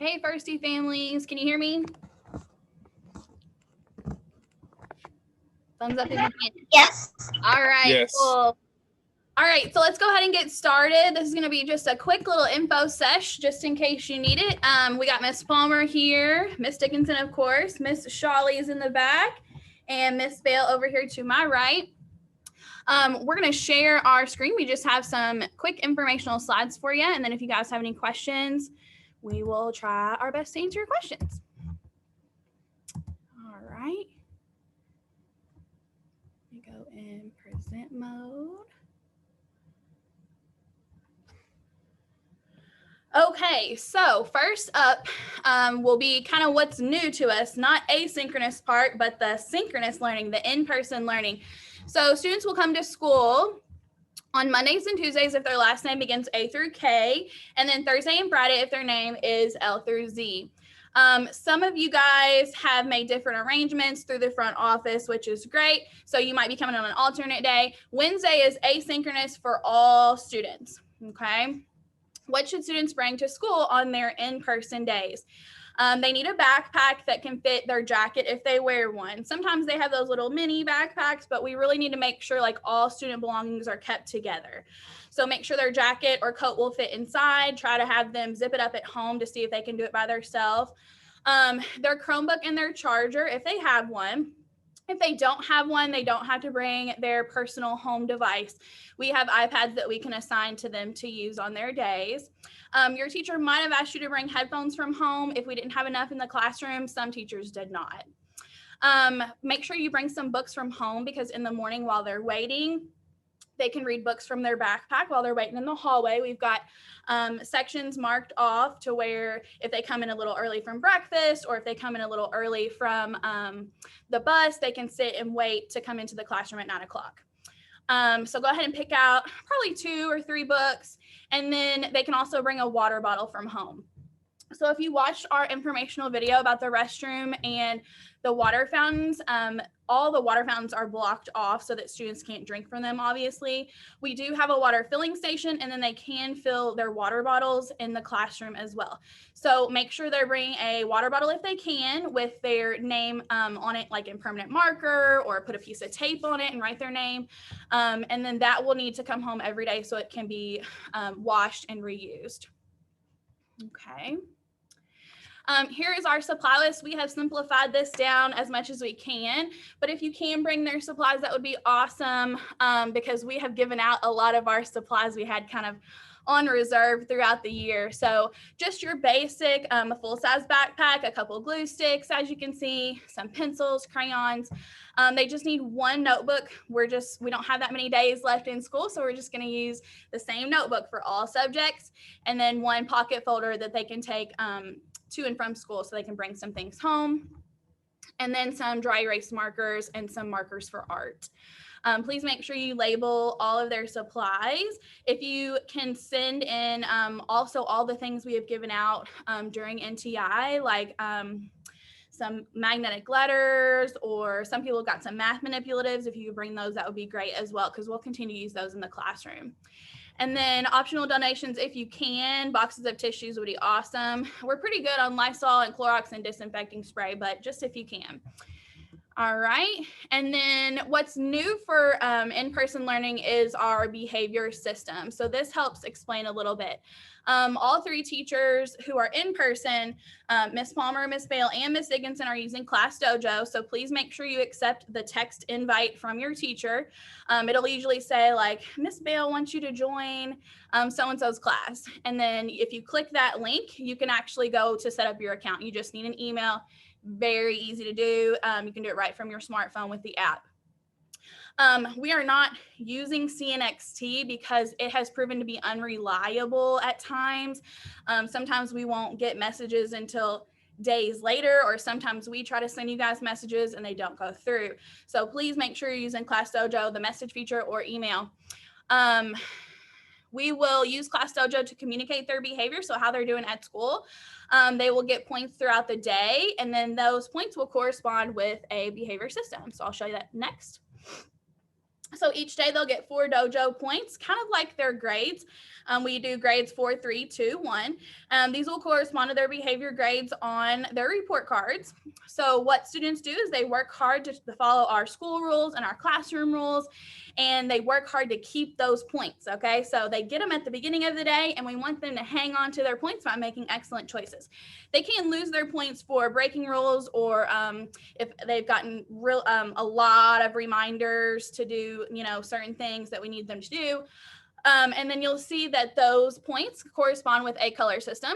Hey, Firstie families, can you hear me? Thumbs up if you can. Yes. All right, Yes. cool. All right, so let's go ahead and get started. This is going to be just a quick little info sesh, just in case you need it. We got Miss Palmer here, Miss Dickinson, of course, Miss Shawley is in the back, and Miss Bale over here to my right. We're going to share our screen. We just have some quick informational slides for you, and then if you guys have any questions, we will try our best to answer your questions. All right. Let me go in present mode. Okay, so first up will be kind of what's new to us, not asynchronous part, but the synchronous learning, the in-person learning. So students will come to school on Mondays and Tuesdays if their last name begins A through K, and then Thursday and Friday if their name is L through Z. Some of you guys have made different arrangements through the front office, which is great. So you might be coming on an alternate day. Wednesday is asynchronous for all students, okay? What should students bring to school on their in-person days? They need a backpack that can fit their jacket if they wear one. Sometimes they have those little mini backpacks, but we really need to make sure like all student belongings are kept together. So make sure their jacket or coat will fit inside. Try to have them zip it up at home to see if they can do it by themselves. Their Chromebook and their charger, if they have one. If they don't have one, they don't have to bring their personal home device. We have iPads that we can assign to them to use on their days. Your teacher might have asked you to bring headphones from home. If we didn't have enough in the classroom, some teachers did not. Make sure you bring some books from home because in the morning while they're waiting, they can read books from their backpack while they're waiting in the hallway. We've got sections marked off to where if they come in a little early from breakfast or if they come in a little early from the bus, they can sit and wait to come into the classroom at 9 o'clock. So go ahead and pick out probably 2 or 3 books, and then they can also bring a water bottle from home. So if you watched our informational video about the restroom and the water fountains, all the water fountains are blocked off so that students can't drink from them, obviously. We do have a water filling station, and then they can fill their water bottles in the classroom as well. So make sure they're bringing a water bottle if they can with their name on it, like in permanent marker, or put a piece of tape on it and write their name. And then that will need to come home every day so it can be washed and reused. Okay. Here is our supply list. We have simplified this down as much as we can, but if you can bring their supplies, that would be awesome because we have given out a lot of our supplies we had kind of on reserve throughout the year. So just your basic, a full-size backpack, a couple of glue sticks, as you can see, some pencils, crayons. They just need one notebook. We don't have that many days left in school, so we're just going to use the same notebook for all subjects, and then one pocket folder that they can take to and from school so they can bring some things home, and then some dry erase markers and some markers for art. Please make sure you label all of their supplies. If you can send in also all the things we have given out during NTI, like some magnetic letters, or some people got some math manipulatives. If you could bring those, that would be great as well, because we'll continue to use those in the classroom. And then optional donations, if you can, boxes of tissues would be awesome. We're pretty good on Lysol and Clorox and disinfecting spray, but just if you can. All right. And then what's new for in-person learning is our behavior system. So this helps explain a little bit. All 3 teachers who are in person, Miss Palmer, Miss Bale, and Miss Dickinson, are using Class Dojo. So please make sure you accept the text invite from your teacher. It'll usually say like, Miss Bale wants you to join so-and-so's class. And then if you click that link, you can actually go to set up your account. You just need an email. Very easy to do. You can do it right from your smartphone with the app. We are not using CNXT because it has proven to be unreliable at times. Sometimes we won't get messages until days later, or sometimes we try to send you guys messages and they don't go through. So please make sure you're using Class Dojo, the message feature, or email. We will use Class Dojo to communicate their behavior, so how they're doing at school. They will get points throughout the day, and then those points will correspond with a behavior system. So I'll show you that next. So each day they'll get 4 dojo points, kind of like their grades. We do grades 4, 3, 2, 1. These will correspond to their behavior grades on their report cards. So what students do is they work hard to follow our school rules and our classroom rules, and they work hard to keep those points, okay? So they get them at the beginning of the day, and we want them to hang on to their points by making excellent choices. They can lose their points for breaking rules, or if they've gotten a lot of reminders to do, certain things that we need them to do. And then you'll see that those points correspond with a color system.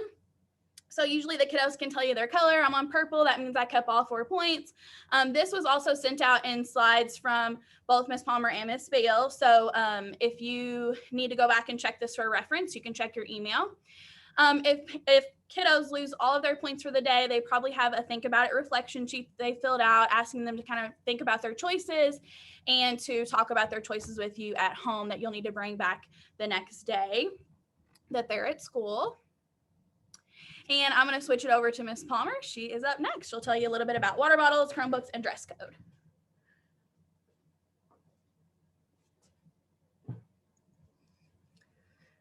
So usually the kiddos can tell you their color. I'm on purple. That means I kept all 4 points. This was also sent out in slides from both Ms. Palmer and Ms. Beal. So if you need to go back and check this for reference, you can check your email. If kiddos lose all of their points for the day, they probably have a think about it reflection sheet they filled out, asking them to kind of think about their choices and to talk about their choices with you at home that you'll need to bring back the next day that they're at school. And I'm going to switch it over to Ms. Palmer. She is up next. She'll tell you a little bit about water bottles, Chromebooks, and dress code.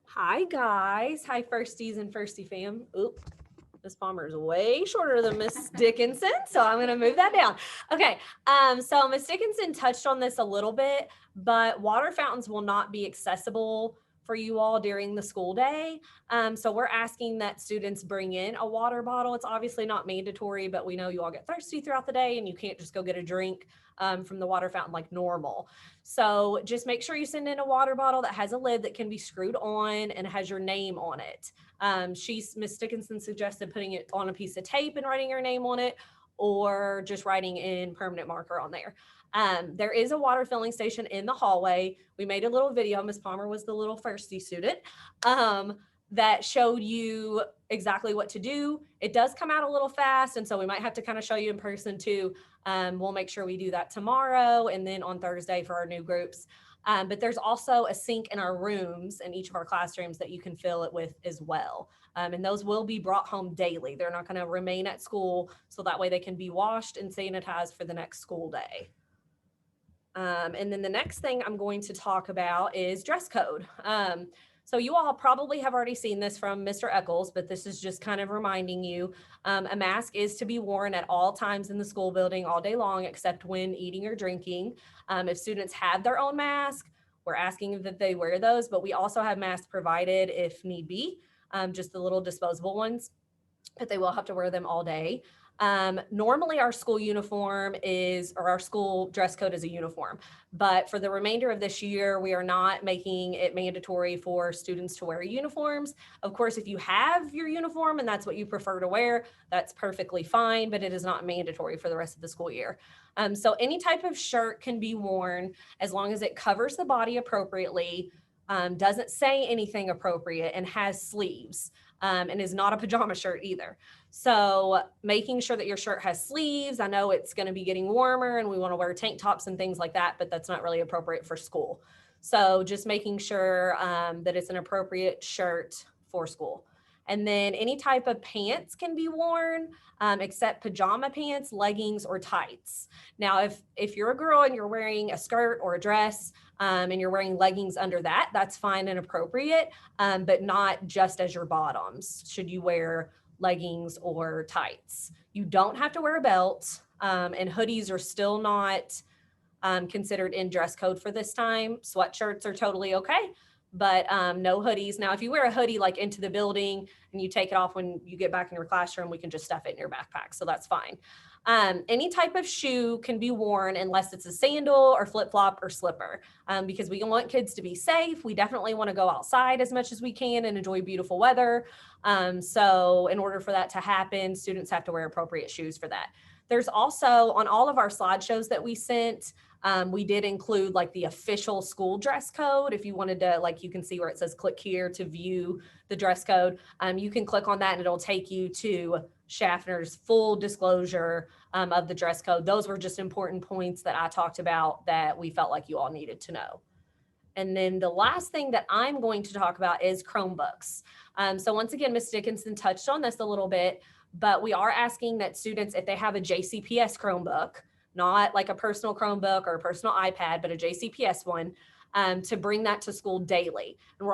Hi guys. Hi Firsties and Firstie fam. Oop. Ms. Palmer is way shorter than Ms. Dickinson, so I'm going to move that down. Okay, so Ms. Dickinson touched on this a little bit, but water fountains will not be accessible for you all during the school day. So we're asking that students bring in a water bottle. It's obviously not mandatory, but we know you all get thirsty throughout the day and you can't just go get a drink from the water fountain like normal. So just make sure you send in a water bottle that has a lid that can be screwed on and has your name on it. Ms. Dickinson suggested putting it on a piece of tape and writing your name on it, or just writing in permanent marker on there. There is a water filling station in the hallway. We made a little video. Ms. Palmer was the little Firstie student that showed you exactly what to do. It does come out a little fast, and so we might have to kind of show you in person too. We'll make sure we do that tomorrow and then on Thursday for our new groups. But there's also a sink in our rooms, in each of our classrooms, that you can fill it with as well. And those will be brought home daily. They're not going to remain at school, so that way they can be washed and sanitized for the next school day. And then the next thing I'm going to talk about is dress code. So you all probably have already seen this from Mr. Eccles, but this is just kind of reminding you, a mask is to be worn at all times in the school building all day long, except when eating or drinking. If students have their own mask, we're asking that they wear those, but we also have masks provided if need be, just the little disposable ones, but they will have to wear them all day. Normally our school uniform or our school dress code is a uniform, but for the remainder of this year, we are not making it mandatory for students to wear uniforms. Of course, if you have your uniform and that's what you prefer to wear, that's perfectly fine, but it is not mandatory for the rest of the school year. So any type of shirt can be worn as long as it covers the body appropriately, doesn't say anything appropriate, and has sleeves. And is not a pajama shirt either. So making sure that your shirt has sleeves. I know it's going to be getting warmer and we want to wear tank tops and things like that, but that's not really appropriate for school. So just making sure that it's an appropriate shirt for school. And then any type of pants can be worn, except pajama pants, leggings, or tights. Now, if you're a girl and you're wearing a skirt or a dress, and you're wearing leggings under that, that's fine and appropriate, but not just as your bottoms should you wear leggings or tights. You don't have to wear a belt, and hoodies are still not considered in dress code for this time. Sweatshirts are totally okay, but no hoodies. Now, if you wear a hoodie like into the building and you take it off when you get back in your classroom, we can just stuff it in your backpack, so that's fine. Any type of shoe can be worn unless it's a sandal or flip-flop or slipper, because we want kids to be safe. We definitely want to go outside as much as we can and enjoy beautiful weather. So in order for that to happen, students have to wear appropriate shoes for that. There's also, on all of our slideshows that we sent, we did include like the official school dress code. If you wanted to, like, you can see where it says click here to view the dress code. You can click on that and it'll take you to Schaffner's full disclosure of the dress code. Those were just important points that I talked about that we felt like you all needed to know. And then the last thing that I'm going to talk about is Chromebooks. So once again, Ms. Dickinson touched on this a little bit, but we are asking that students, if they have a JCPS Chromebook, not like a personal Chromebook or a personal iPad, but a JCPS one, to bring that to school daily. And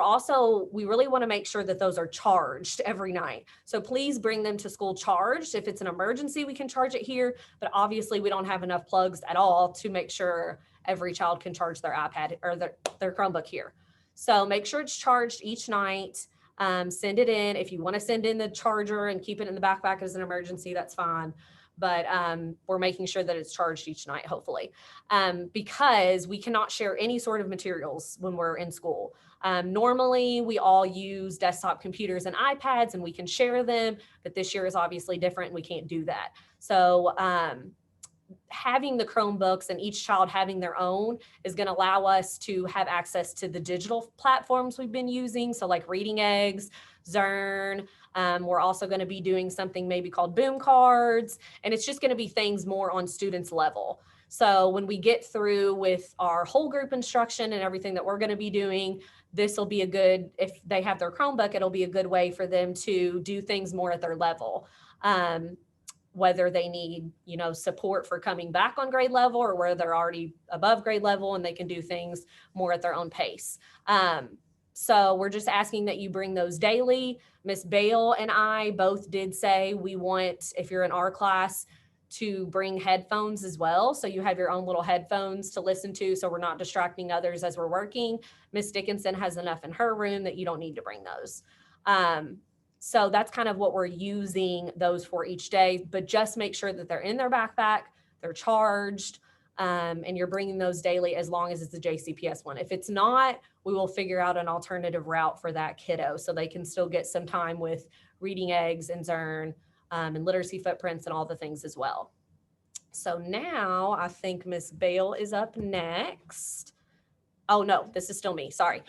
we really want to make sure that those are charged every night. So please bring them to school charged. If it's an emergency, we can charge it here, but obviously we don't have enough plugs at all to make sure every child can charge their iPad or their Chromebook here. So make sure it's charged each night. Send it in. If you want to send in the charger and keep it in the backpack as an emergency, that's fine. But we're making sure that it's charged each night, hopefully, because we cannot share any sort of materials when we're in school. Normally, we all use desktop computers and iPads and we can share them, but this year is obviously different and we can't do that. So having the Chromebooks and each child having their own is going to allow us to have access to the digital platforms we've been using. So like Reading Eggs, Zern. We're also going to be doing something maybe called Boom Cards, and it's just going to be things more on students' level. So when we get through with our whole group instruction and everything that we're going to be doing, this will be if they have their Chromebook, it'll be a good way for them to do things more at their level. Whether they need, support for coming back on grade level or where they're already above grade level and they can do things more at their own pace. So we're just asking that you bring those daily. Miss Bale and I both did say we want, if you're in our class, to bring headphones as well. So you have your own little headphones to listen to, so we're not distracting others as we're working. Miss Dickinson has enough in her room that you don't need to bring those. So that's kind of what we're using those for each day, but just make sure that they're in their backpack, they're charged, and you're bringing those daily as long as it's a JCPS one. If it's not, we will figure out an alternative route for that kiddo so they can still get some time with Reading Eggs and Zern and literacy footprints and all the things as well. So now I think Miss Bale is up next. Oh no, this is still me, sorry.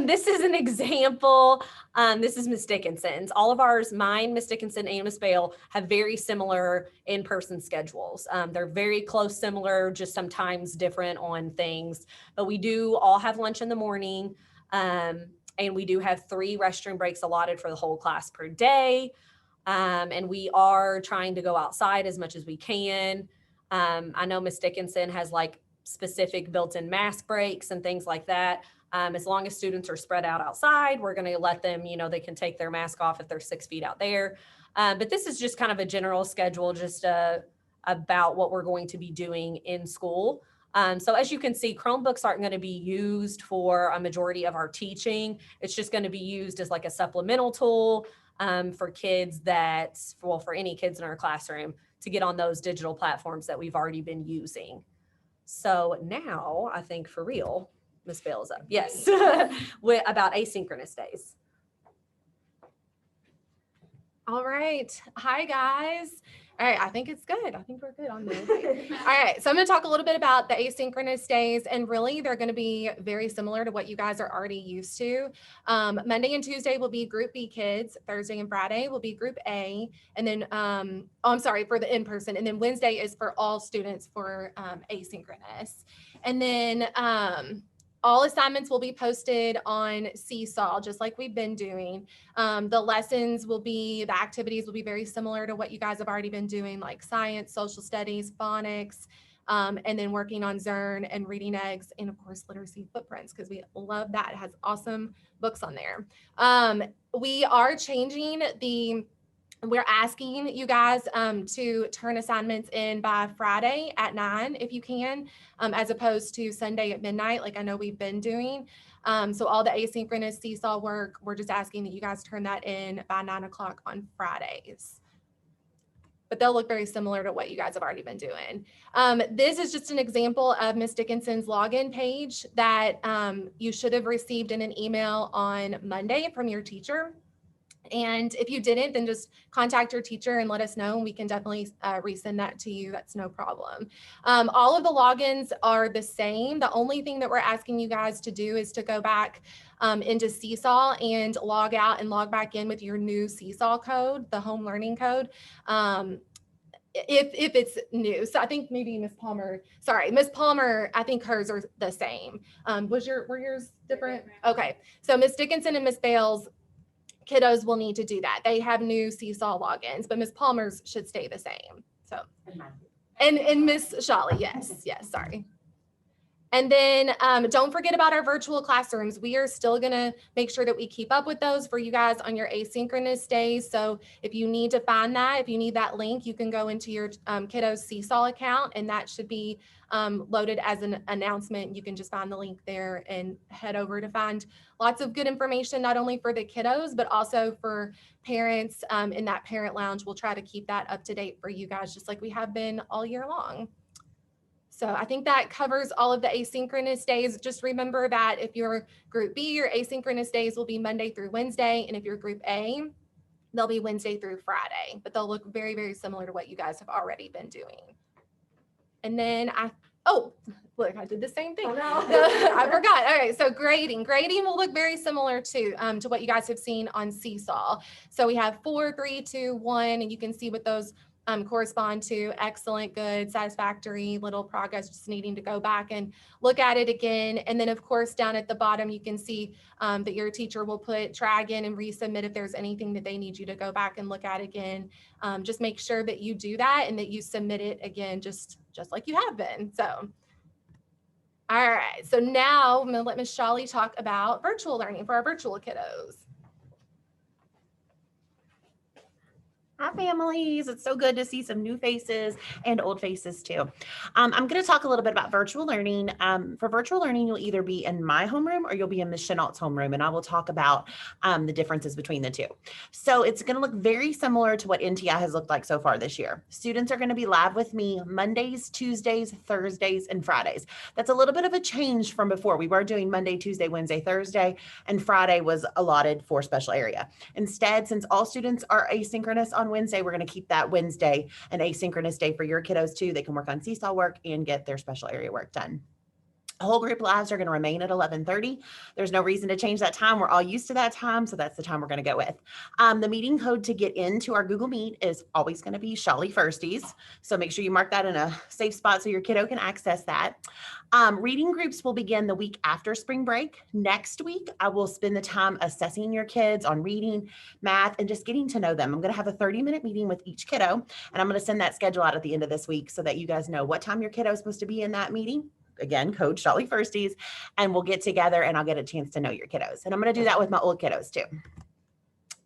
This is an example. This is Miss Dickinson's. All of ours, mine, Miss Dickinson and Miss Bale, have very similar in-person schedules. They're very close, similar, just sometimes different on things. But we do all have lunch in the morning. And we do have 3 restroom breaks allotted for the whole class per day. And we are trying to go outside as much as we can. I know Miss Dickinson has like specific built-in mask breaks and things like that. As long as students are spread out outside, we're going to let them, they can take their mask off if they're 6 feet out there. But this is just kind of a general schedule, just about what we're going to be doing in school. So as you can see, Chromebooks aren't going to be used for a majority of our teaching. It's just going to be used as like a supplemental tool for kids for any kids in our classroom to get on those digital platforms that we've already been using. So now I think for real, Miss Bale is up. Yes, about asynchronous days. All right. Hi, guys. All right. I think it's good. I think we're good on this. All right. So I'm going to talk a little bit about the asynchronous days, and really they're going to be very similar to what you guys are already used to. Monday and Tuesday will be Group B kids. Thursday and Friday will be Group A. And then, for the in-person. And then Wednesday is for all students for asynchronous. And then, all assignments will be posted on Seesaw, just like we've been doing. The activities will be very similar to what you guys have already been doing, like science, social studies, phonics, and then working on Zern and Reading Eggs, and of course, literacy footprints, because we love that. It has awesome books on there. We are we're asking you guys to turn assignments in by Friday at 9 if you can, as opposed to Sunday at midnight, like I know we've been doing. So all the asynchronous Seesaw work, we're just asking that you guys turn that in by 9 o'clock on Fridays. But they'll look very similar to what you guys have already been doing. This is just an example of Miss Dickinson's login page that you should have received in an email on Monday from your teacher. And if you didn't, then just contact your teacher and let us know, and we can definitely resend that to you. That's no problem. All of the logins are the same. The only thing that we're asking you guys to do is to go back into Seesaw and log out and log back in with your new Seesaw code, the home learning code. If it's new. So I think maybe Miss Palmer, I think hers are the same. Were yours different? Okay. So Miss Dickinson and Miss Bale's kiddos will need to do that. They have new Seesaw logins, but Miss Palmer's should stay the same. So, And Miss Shawley, yes, sorry. And then don't forget about our virtual classrooms. We are still gonna make sure that we keep up with those for you guys on your asynchronous days. So if you need to find that, if you need that link, you can go into your kiddo's Seesaw account, and that should be loaded as an announcement. You can just find the link there and head over to find lots of good information, not only for the kiddos, but also for parents in that parent lounge. We'll try to keep that up to date for you guys, just like we have been all year long. So I think that covers all of the asynchronous days. Just remember that if you're group B, your asynchronous days will be Monday through Wednesday. And if you're group A, they'll be Wednesday through Friday, but they'll look very, very similar to what you guys have already been doing. And then look, I did the same thing. Oh, no. I forgot. All right, so grading will look very similar to what you guys have seen on Seesaw. So we have 4, 3, 2, 1, and you can see what those correspond to: excellent, good, satisfactory, little progress, just needing to go back and look at it again. And then of course, down at the bottom, you can see that your teacher will tag in and resubmit if there's anything that they need you to go back and look at again. Just make sure that you do that and that you submit it again, just like you have been. So, all right. So now I'm gonna let Ms. Shawley talk about virtual learning for our virtual kiddos. Hi, families. It's so good to see some new faces and old faces too. I'm going to talk a little bit about virtual learning. For virtual learning, you'll either be in my homeroom or you'll be in Ms. Chennault's homeroom, and I will talk about the differences between the two. So it's going to look very similar to what NTI has looked like so far this year. Students are going to be live with me Mondays, Tuesdays, Thursdays, and Fridays. That's a little bit of a change from before. We were doing Monday, Tuesday, Wednesday, Thursday, and Friday was allotted for special area. Instead, since all students are asynchronous on Wednesday, we're going to keep that Wednesday an asynchronous day for your kiddos too. They can work on Seesaw work and get their special area work done. Whole group lives are going to remain at 11:30. There's no reason to change that time. We're all used to that time, so that's the time we're going to go with. The meeting code to get into our Google Meet is always going to be Shawley Firsties. So make sure you mark that in a safe spot so your kiddo can access that. Reading groups will begin the week after spring break. Next week, I will spend the time assessing your kids on reading, math, and just getting to know them. I'm going to have a 30-minute meeting with each kiddo, and I'm going to send that schedule out at the end of this week so that you guys know what time your kiddo is supposed to be in that meeting. Again, code Shawley Firsties, and we'll get together and I'll get a chance to know your kiddos. And I'm going to do that with my old kiddos too.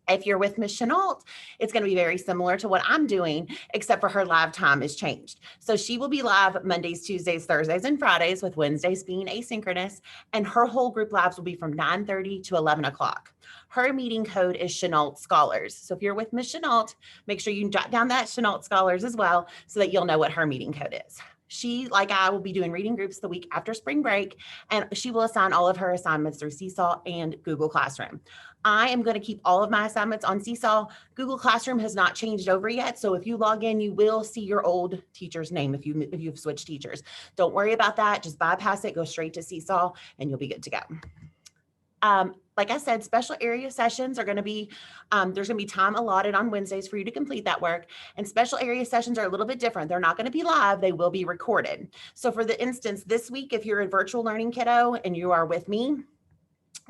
If you're with Ms. Chennault, it's going to be very similar to what I'm doing, except for her live time is changed. So she will be live Mondays, Tuesdays, Thursdays, and Fridays, with Wednesdays being asynchronous. And her whole group lives will be from 9:30 to 11 o'clock. Her meeting code is Chennault Scholars. So if you're with Ms. Chennault, make sure you jot down that Chennault Scholars as well so that you'll know what her meeting code is. She, like I, will be doing reading groups the week after spring break, and she will assign all of her assignments through Seesaw and Google Classroom. I am going to keep all of my assignments on Seesaw. Google Classroom has not changed over yet, so if you log in, you will see your old teacher's name if you've switched teachers. Don't worry about that. Just bypass it, go straight to Seesaw, and you'll be good to go. Like I said, special area sessions are going to be, there's going to be time allotted on Wednesdays for you to complete that work. And special area sessions are a little bit different. They're not going to be live. They will be recorded. So for the instance, this week, if you're a virtual learning kiddo and you are with me,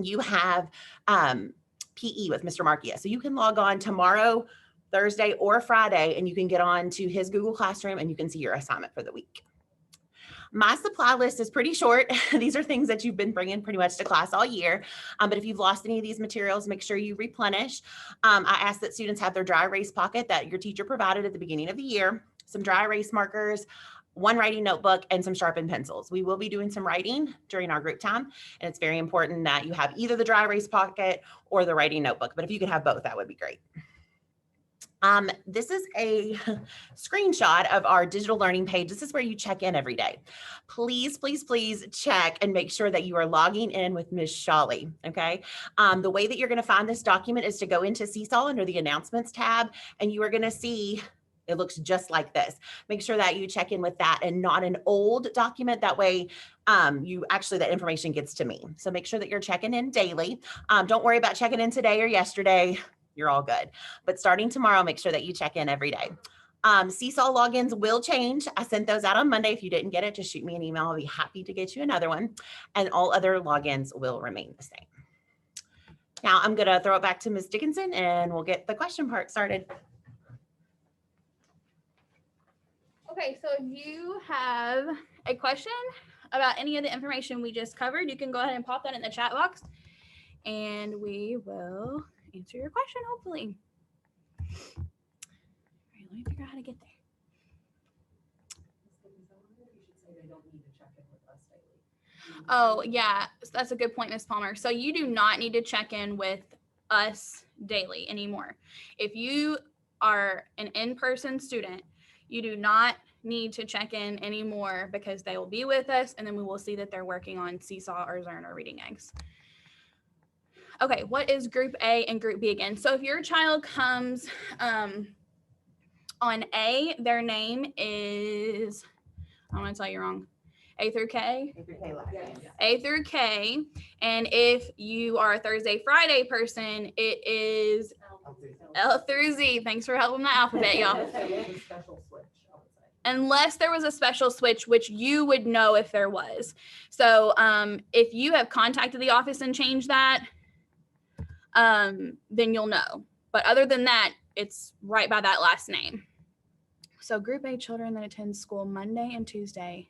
you have PE with Mr. Markia. So you can log on tomorrow, Thursday, or Friday, and you can get on to his Google Classroom and you can see your assignment for the week. My supply list is pretty short. These are things that you've been bringing pretty much to class all year. But if you've lost any of these materials, make sure you replenish. I ask that students have their dry erase pocket that your teacher provided at the beginning of the year, some dry erase markers, one writing notebook, and some sharpened pencils. We will be doing some writing during our group time, and it's very important that you have either the dry erase pocket or the writing notebook. But if you could have both, that would be great. This is a screenshot of our digital learning page. This is where you check in every day. Please, please, please check and make sure that you are logging in with Ms. Shawley, okay? The way that you're gonna find this document is to go into Seesaw under the announcements tab, and you are gonna see it looks just like this. Make sure that you check in with that and not an old document. That way, that information gets to me. So make sure that you're checking in daily. Don't worry about checking in today or yesterday. You're all good. But starting tomorrow, make sure that you check in every day. Seesaw logins will change. I sent those out on Monday. If you didn't get it, just shoot me an email. I'll be happy to get you another one. And all other logins will remain the same. Now I'm going to throw it back to Ms. Dickinson and we'll get the question part started. Okay, so if you have a question about any of the information we just covered, you can go ahead and pop that in the chat box and we will answer your question, hopefully. All right, let me figure out how to get there. Oh, yeah, that's a good point, Ms. Palmer. So you do not need to check in with us daily anymore. If you are an in-person student, you do not need to check in anymore because they will be with us and then we will see that they're working on Seesaw or Zern or Reading Eggs. Okay, what is Group A and Group B again? So if your child comes on A, their name is, I don't want to tell you wrong, A through K? A through K last name. A through K. And if you are a Thursday, Friday person, it is L through Z. Thanks for helping the alphabet, y'all. Unless there was a special switch, which you would know if there was. So if you have contacted the office and changed that, then you'll know. But other than that, it's right by that last name. So Group A children that attend school Monday and Tuesday.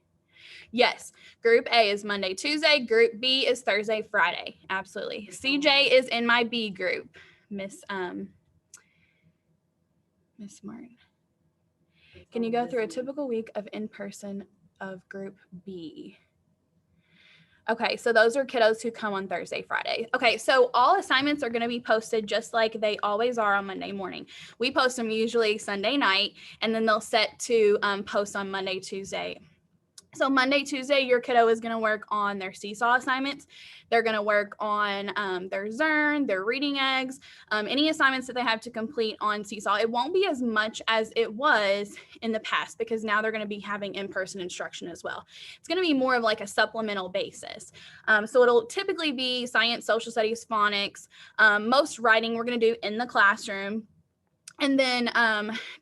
Yes, Group A is Monday, Tuesday. Group B is Thursday, Friday. Absolutely. CJ is in my B group, Miss Martin. Can you go through a typical week of in-person of Group B? Okay, so those are kiddos who come on Thursday, Friday. Okay, so all assignments are going to be posted just like they always are on Monday morning. We post them usually Sunday night, and then they'll set to post on Monday, Tuesday. So Monday, Tuesday, your kiddo is going to work on their Seesaw assignments. They're going to work on their Zern, their Reading Eggs, any assignments that they have to complete on Seesaw. It won't be as much as it was in the past because now they're going to be having in-person instruction as well. It's going to be more of like a supplemental basis. So it'll typically be science, social studies, phonics, most writing we're going to do in the classroom. And then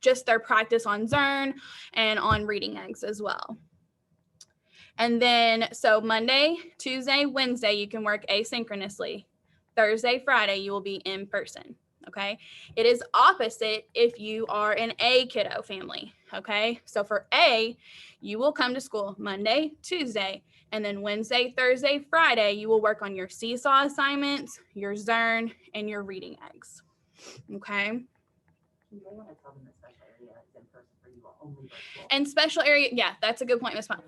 just their practice on Zern and on Reading Eggs as well. And then, so Monday, Tuesday, Wednesday, you can work asynchronously. Thursday, Friday, you will be in person, okay? It is opposite if you are an A kiddo family, okay? So for A, you will come to school Monday, Tuesday, and then Wednesday, Thursday, Friday, you will work on your Seesaw assignments, your Zern, and your Reading Eggs, okay? You may want to tell them the special area is in person for you all, only virtual. And special area, yeah, that's a good point, Ms. Pond.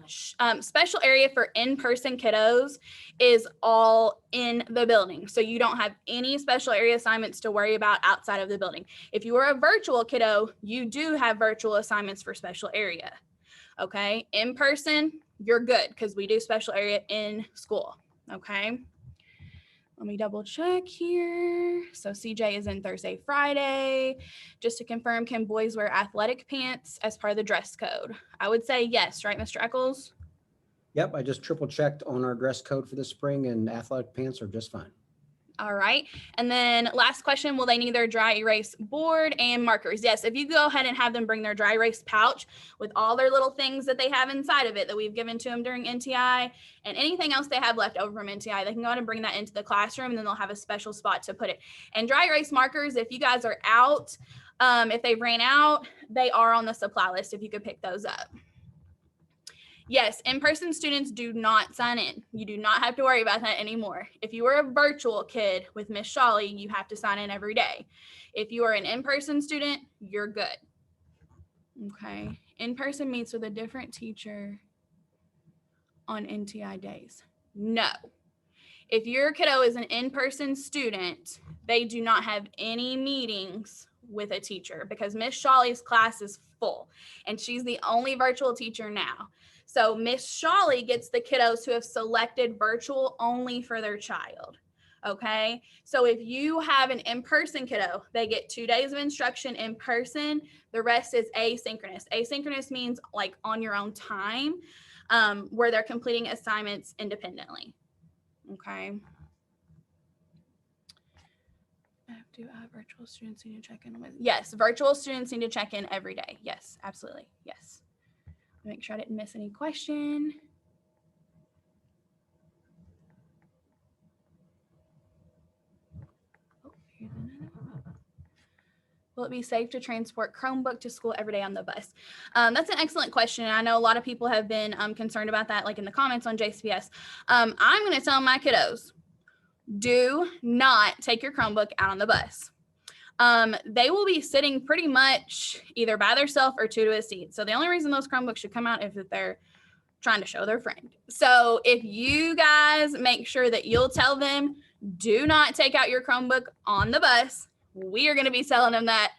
Special area for in-person kiddos is all in the building. So you don't have any special area assignments to worry about outside of the building. If you are a virtual kiddo, you do have virtual assignments for special area. Okay, in person, you're good because we do special area in school. Okay. Let me double check here. So CJ is in Thursday, Friday. Just to confirm, can boys wear athletic pants as part of the dress code? I would say yes, right, Mr. Eccles? Yep, I just triple checked on our dress code for the spring and athletic pants are just fine. All right. And then last question, will they need their dry erase board and markers? Yes, if you go ahead and have them bring their dry erase pouch with all their little things that they have inside of it that we've given to them during NTI and anything else they have left over from NTI, they can go ahead and bring that into the classroom and then they'll have a special spot to put it. And dry erase markers, if you guys are out, if they ran out, they are on the supply list if you could pick those up. Yes, in-person students do not sign in. You do not have to worry about that anymore. If you are a virtual kid with Miss Shawley, you have to sign in every day. If you are an in-person student, you're good. Okay. In-person meets with a different teacher on NTI days. No. If your kiddo is an in-person student, they do not have any meetings with a teacher because Miss Shawley's class is full and she's the only virtual teacher now. So Miss Shawley gets the kiddos who have selected virtual only for their child. Okay. So if you have an in-person kiddo, they get 2 days of instruction in person. The rest is asynchronous. Asynchronous means like on your own time, where they're completing assignments independently. Okay. Do virtual students need to check in with? Yes, virtual students need to check in every day. Yes, absolutely. Yes. Make sure I didn't miss any question. Oh, here's another one. Will it be safe to transport Chromebook to school every day on the bus? That's an excellent question. I know a lot of people have been concerned about that, like in the comments on JCPS. I'm going to tell my kiddos, do not take your Chromebook out on the bus. They will be sitting pretty much either by themselves or two to a seat. So the only reason those Chromebooks should come out is if they're trying to show their friend. So if you guys make sure that you'll tell them, do not take out your Chromebook on the bus. We are going to be telling them that.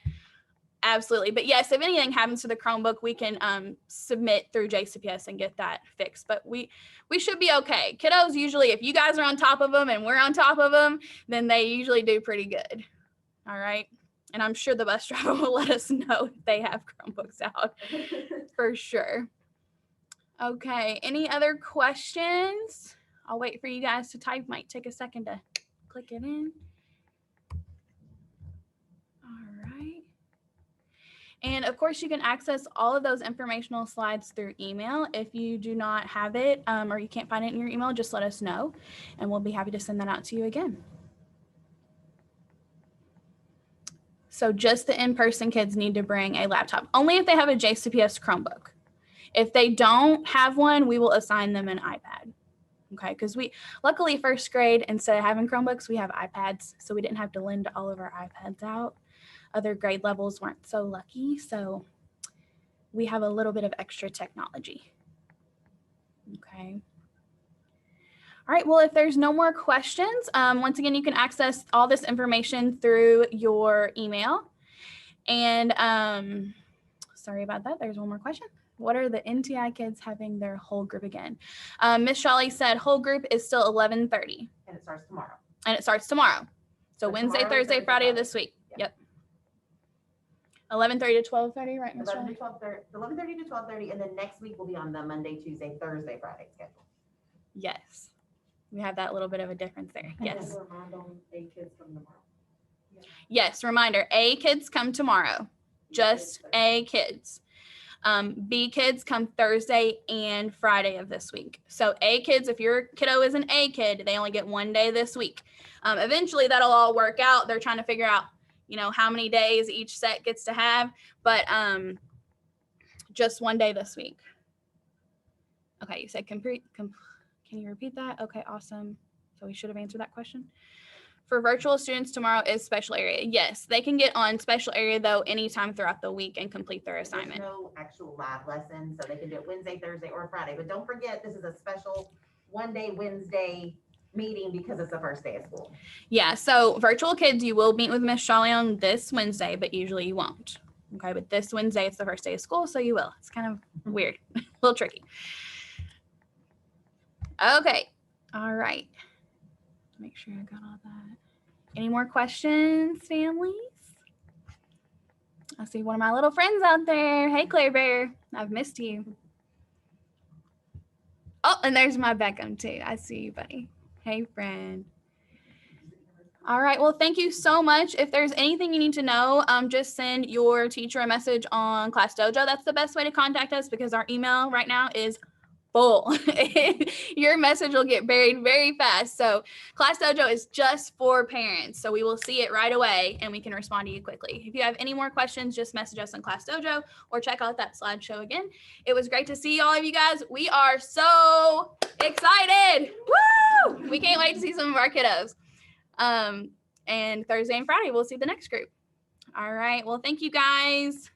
Absolutely. But yes, if anything happens to the Chromebook, we can submit through JCPS and get that fixed. But we should be okay. Kiddos, usually if you guys are on top of them and we're on top of them, then they usually do pretty good. All right. And I'm sure the bus driver will let us know if they have Chromebooks out for sure. Okay. Any other questions? I'll wait for you guys to type. Might take a second to click it in. All right. And of course, you can access all of those informational slides through email. If you do not have it or you can't find it in your email, just let us know and we'll be happy to send that out to you again. So just the in-person kids need to bring a laptop, only if they have a JCPS Chromebook. If they don't have one, we will assign them an iPad. Okay, because luckily first grade, instead of having Chromebooks, we have iPads. So we didn't have to lend all of our iPads out. Other grade levels weren't so lucky. So we have a little bit of extra technology. Okay. All right, well, if there's no more questions, once again, you can access all this information through your email. And sorry about that, there's one more question. What are the NTI kids having their whole group again? Miss Shawley said whole group is still 11:30. And it starts tomorrow. And it starts tomorrow. So Wednesday, tomorrow, Thursday, Friday of this week. Yeah. Yep. 11:30 to 12:30, right, Miss 11 Shawley? to 12:30, 11:30 to 12:30, and then next week will be on the Monday, Tuesday, Thursday, Friday schedule. Yes. We have that little bit of a difference there. Yes. A kids come tomorrow. Yes, reminder, A kids come tomorrow. Just A kids. B kids come Thursday and Friday of this week. So A kids, if your kiddo is an A kid, they only get one day this week. Eventually that'll all work out. They're trying to figure out, how many days each set gets to have, but just one day this week. Okay, you said can you repeat that? Okay, awesome. So we should have answered that question. For virtual students, tomorrow is special area. Yes, they can get on special area though anytime throughout the week and complete their assignment. There's no actual live lesson, so they can do it Wednesday, Thursday, or Friday. But don't forget, this is a special one-day Wednesday meeting because it's the first day of school. Yeah, so virtual kids, you will meet with Miss Shawley on this Wednesday, but usually you won't. Okay, but this Wednesday, it's the first day of school, so you will. It's kind of weird, a little tricky. Okay, all right. Make sure I got all that. Any more questions, families? I see one of my little friends out there. Hey, Claire Bear, I've missed you. Oh, and there's my Beckham too. I see you, buddy. Hey, friend. All right, well, thank you so much. If there's anything you need to know, just send your teacher a message on Class Dojo. That's the best way to contact us because our email right now is full. Your message will get buried very fast. So Class Dojo is just for parents. So we will see it right away and we can respond to you quickly. If you have any more questions, just message us on Class Dojo or check out that slideshow again. It was great to see all of you guys. We are so excited. Woo! We can't wait to see some of our kiddos. And Thursday and Friday, we'll see the next group. All right. Well, thank you guys.